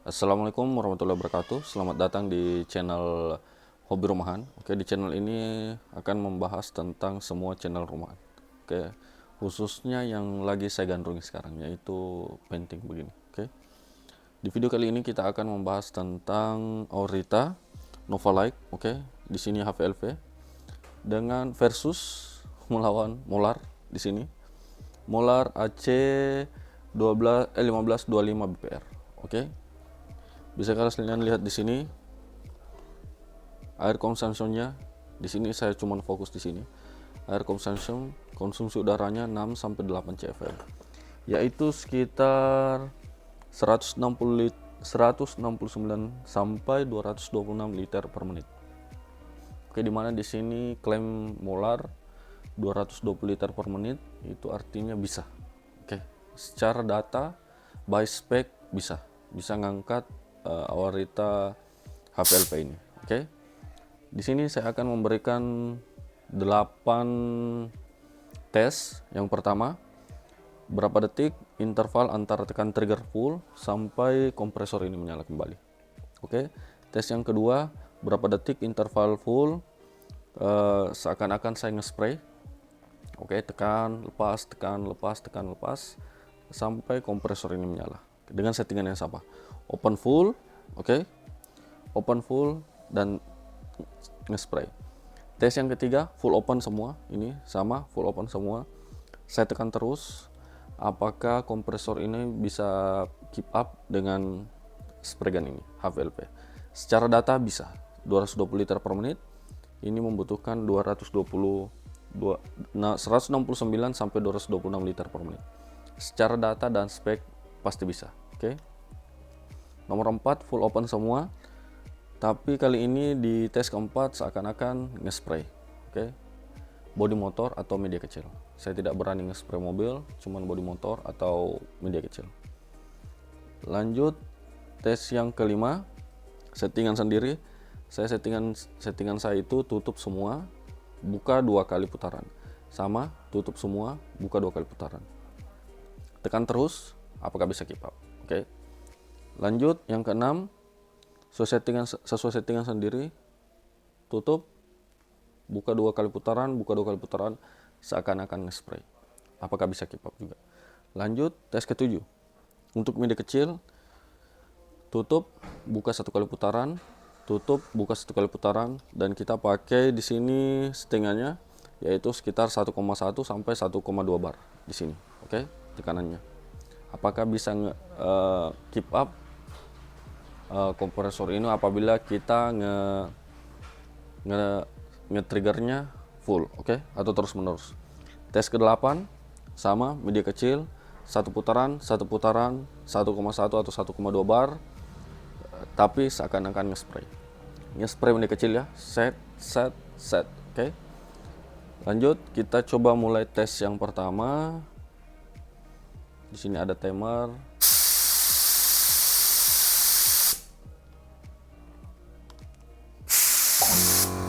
Assalamualaikum warahmatullahi wabarakatuh. Selamat datang di channel Hobi Rumahan. Oke, di channel ini akan membahas tentang semua channel rumahan. Oke, khususnya yang lagi saya gandrungi sekarang, yaitu painting begini. Oke, di video kali ini kita akan membahas tentang Aurita Novalite. Oke, di sini HVLV dengan versus melawan Molar di sini. Molar AC 1525 BPR. Oke. Bisa kalian lihat di sini air consumption-nya. Di sini saya cuma fokus di sini. Air consumption, konsumsi udaranya 6 sampai 8 CFM. Yaitu sekitar 169 sampai 226 liter per menit. Oke, dimana di sini klaim Molar 220 liter per menit, itu artinya bisa. Oke, secara data by spec bisa ngangkat Aurita HVLV ini. Oke. Di sini saya akan memberikan 8 tes. Yang pertama, berapa detik interval antara tekan trigger full sampai kompresor ini menyala kembali. Oke. Tes yang kedua, berapa detik interval full seakan-akan saya nge-spray. Oke, tekan, lepas, tekan, lepas, tekan, lepas sampai kompresor ini menyala dengan settingan yang sama. Open full, oke, open full dan nge-spray. Tes yang ketiga, full open semua, ini sama, full open semua. Saya tekan terus, apakah kompresor ini bisa keep up dengan spray gun ini, HVLV. Secara data bisa, 220 liter per menit, ini membutuhkan 169 sampai 226 liter per menit. Secara data dan spek pasti bisa. Oke. Nomor 4, full open semua. Tapi kali ini di tes keempat seakan-akan nge-spray. Oke. Bodi motor atau media kecil. Saya tidak berani nge-spray mobil, cuman bodi motor atau media kecil. Lanjut tes yang kelima, settingan sendiri. Saya settingan saya itu tutup semua, buka 2 kali putaran. Sama, tutup semua, buka 2 kali putaran. Tekan terus, apakah bisa keep up. Oke. Lanjut yang keenam, sesuai settingan sendiri, tutup, buka 2 kali putaran, buka 2 kali putaran, seakan-akan nge-spray. Apakah bisa keep up juga. Lanjut tes ketujuh, untuk media kecil, tutup, buka 1 kali putaran, tutup, buka 1 kali putaran, dan kita pakai di sini settingannya yaitu sekitar 1,1 sampai 1,2 bar di sini. Oke, tekanannya. Apakah bisa keep up kompresor ini apabila kita nge-triggernya full, oke, atau terus menerus. Tes ke-8 sama, media kecil, 1 putaran, 1,1 atau 1,2 bar, tapi seakan-akan nge-spray media kecil ya, set, oke. Lanjut, kita coba mulai tes yang pertama. Di sini ada timer.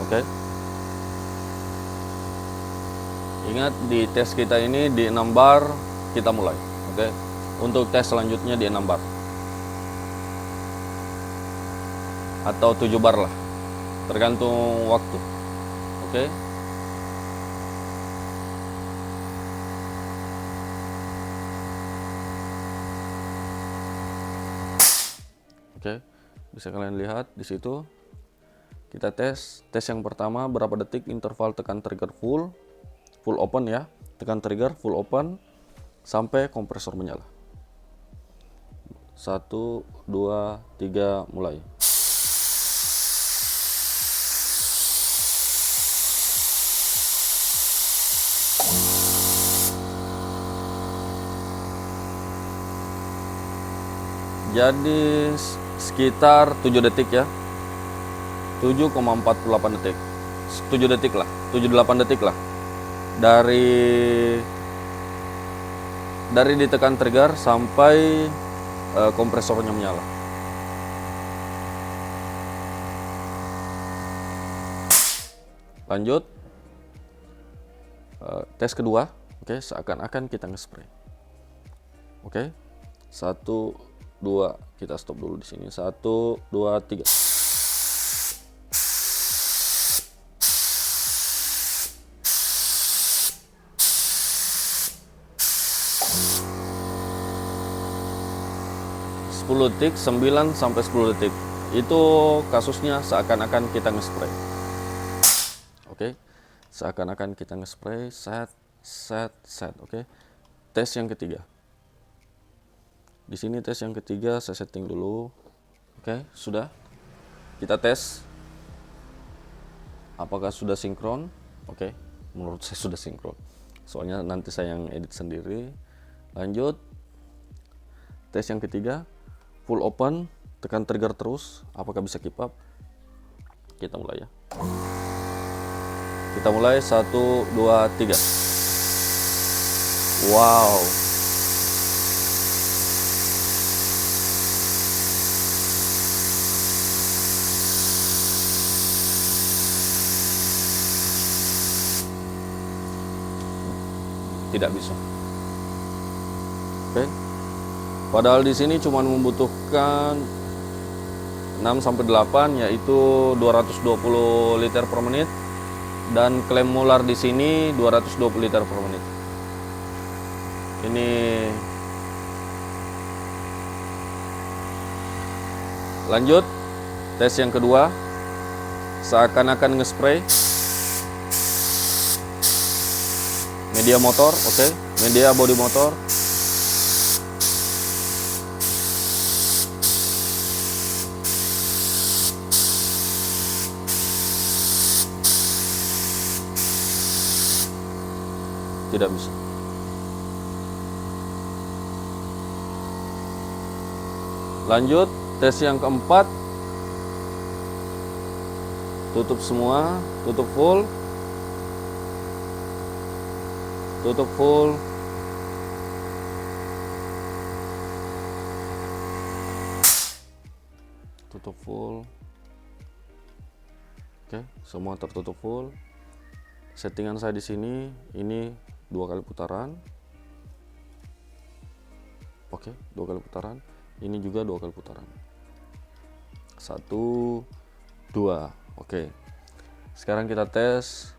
Oke. Ingat, di tes kita ini di 6 bar kita mulai. Oke. Untuk tes selanjutnya di 6 bar. Atau 7 bar lah. Tergantung waktu. Oke. Oke. Bisa kalian lihat di situ. Kita tes yang pertama, berapa detik interval tekan trigger full open ya, tekan trigger full open sampai kompresor menyala. 1, 2, 3, mulai. Jadi sekitar 7 detik ya, 7,48 detik, 7 detik lah, 7-8 detik lah dari ditekan trigger sampai kompresornya menyala. Lanjut tes kedua. Oke, seakan-akan kita nge-spray. Oke, 1, 2, kita stop dulu di sini. 1 2 3. Detik, 9 sampai 10 detik. Itu kasusnya seakan-akan kita nge-spray. Oke. Seakan-akan kita nge-spray, set. Oke. Tes yang ketiga. Di sini tes yang ketiga saya setting dulu. Oke, sudah. Kita tes apakah sudah sinkron. Oke, menurut saya sudah sinkron. Soalnya nanti saya yang edit sendiri. Lanjut. Tes yang ketiga. Full open, tekan trigger terus, apakah bisa keep up? Kita mulai ya. Kita mulai 1 2 3. Wow. Tidak bisa. Oke. Padahal di sini cuma membutuhkan 6 sampai 8, yaitu 220 liter per menit, dan klaim molar di sini 220 liter per menit. Ini lanjut tes yang kedua. Seakan-akan nge-spray media motor, oke, media bodi motor. Tidak bisa. Lanjut tes yang keempat. Tutup semua, tutup full. Tutup full. Tutup full. Oke, semua tertutup full. Settingan saya di sini ini 2 kali putaran. Oke, 2 kali putaran. Ini juga 2 kali putaran. 1 2. Oke. Sekarang kita tes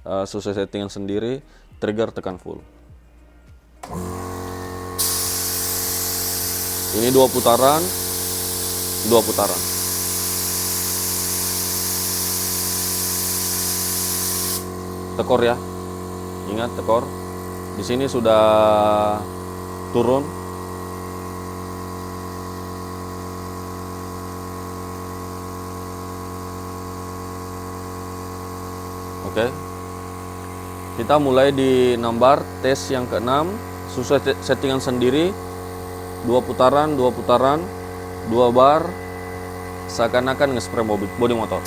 sesuai settingan sendiri. Trigger tekan full. Ini 2 putaran. 2 putaran. Tekor ya. Ingat tekor. Di sini sudah turun. Oke. Kita mulai di 6 bar, tes yang ke-6 sesuai settingan sendiri. 2 putaran, 2 putaran, 2 bar, seakan-akan nge-spray bodi motor.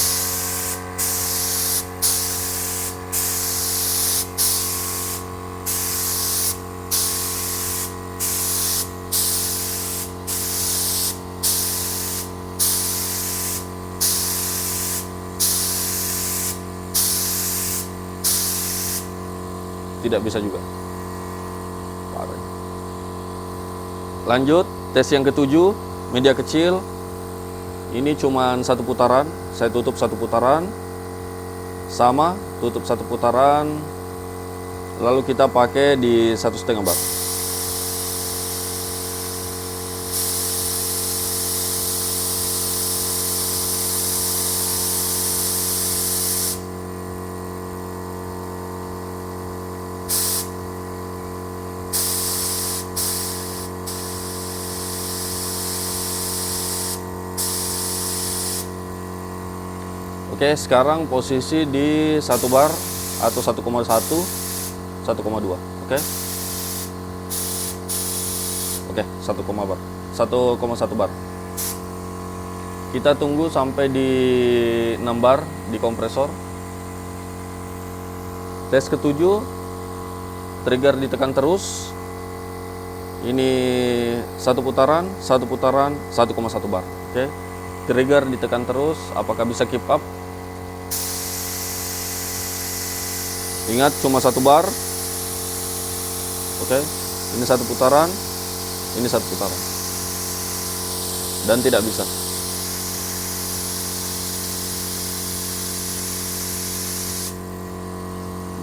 Tidak bisa juga. Parah. Lanjut tes yang ke-7, media kecil. Ini cuma 1 putaran. Saya tutup 1 putaran. Sama, tutup 1 putaran. Lalu kita pakai di 1,5 bar. Oke, sekarang posisi di 1 bar atau 1,1, 1,2. Oke. Oke, 1,1 bar. Kita tunggu sampai di 6 bar di kompresor. Tes ke-7, trigger ditekan terus. Ini 1 putaran, 1 putaran, 1,1 bar. Oke. Trigger ditekan terus, apakah bisa keep up? Ingat cuma 1 bar. Oke. Ini 1 putaran, ini 1 putaran. dan tidak bisa.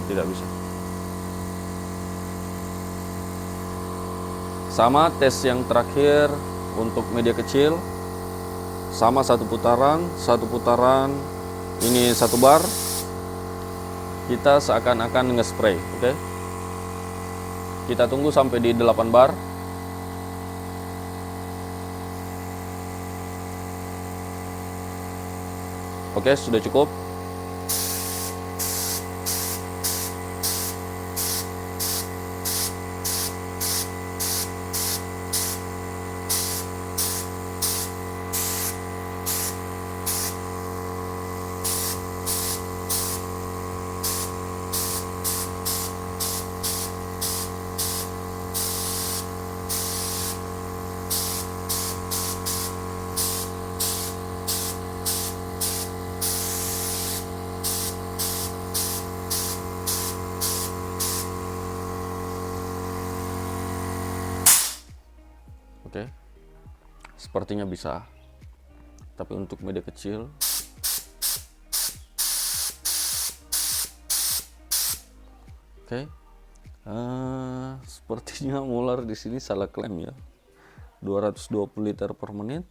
Tidak bisa. Sama tes yang terakhir untuk media kecil, sama satu putaran ini 1 bar, kita seakan-akan nge-spray. Oke, kita tunggu sampai di 8 bar. Oke, sudah cukup. Oke, sepertinya bisa, tapi untuk media kecil oke. Sepertinya Muller di sini salah klaim ya. 220 liter per menit.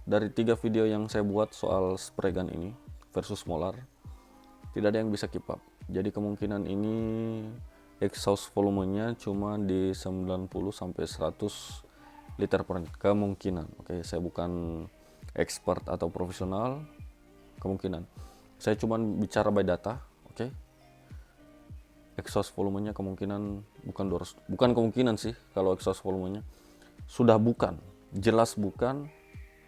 Dari 3 video yang saya buat soal spray gun ini versus Muller, tidak ada yang bisa keep up. Jadi kemungkinan ini exhaust volumenya cuma di 90 sampai 100 liter per menit kemungkinan. Oke, saya bukan expert atau profesional, kemungkinan. Saya cuma bicara by data. Oke, exhaust volumenya kemungkinan bukan kemungkinan sih, kalau exhaust volumenya sudah bukan, jelas bukan,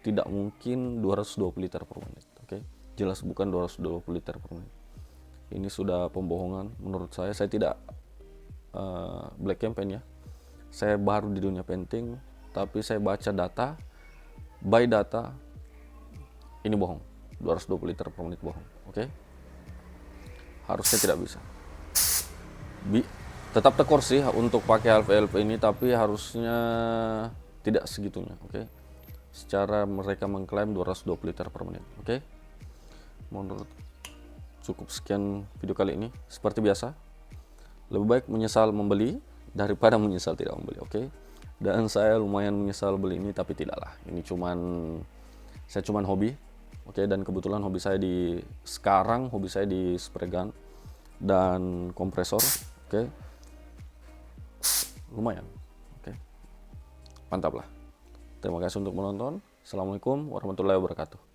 tidak mungkin 220 liter per menit. Oke, jelas bukan 220 liter per menit. Ini sudah pembohongan menurut saya. Saya tidak black campaign ya, saya baru di dunia painting, tapi saya baca data, by data, ini bohong, 220 liter per menit bohong. Oke, harusnya tidak bisa. Tetap tekor sih untuk pakai half ini, tapi harusnya tidak segitunya. Oke, secara mereka mengklaim 220 liter per menit. Oke, menurut cukup sekian video kali ini. Seperti biasa, lebih baik menyesal membeli daripada menyesal tidak membeli. Oke, dan saya lumayan menyesal beli ini, tapi tidaklah, ini saya cuman hobi. Oke, dan kebetulan hobi saya di spray gun dan kompresor. Oke, lumayan. Oke, mantap lah. Terima kasih untuk menonton. Assalamualaikum warahmatullahi wabarakatuh.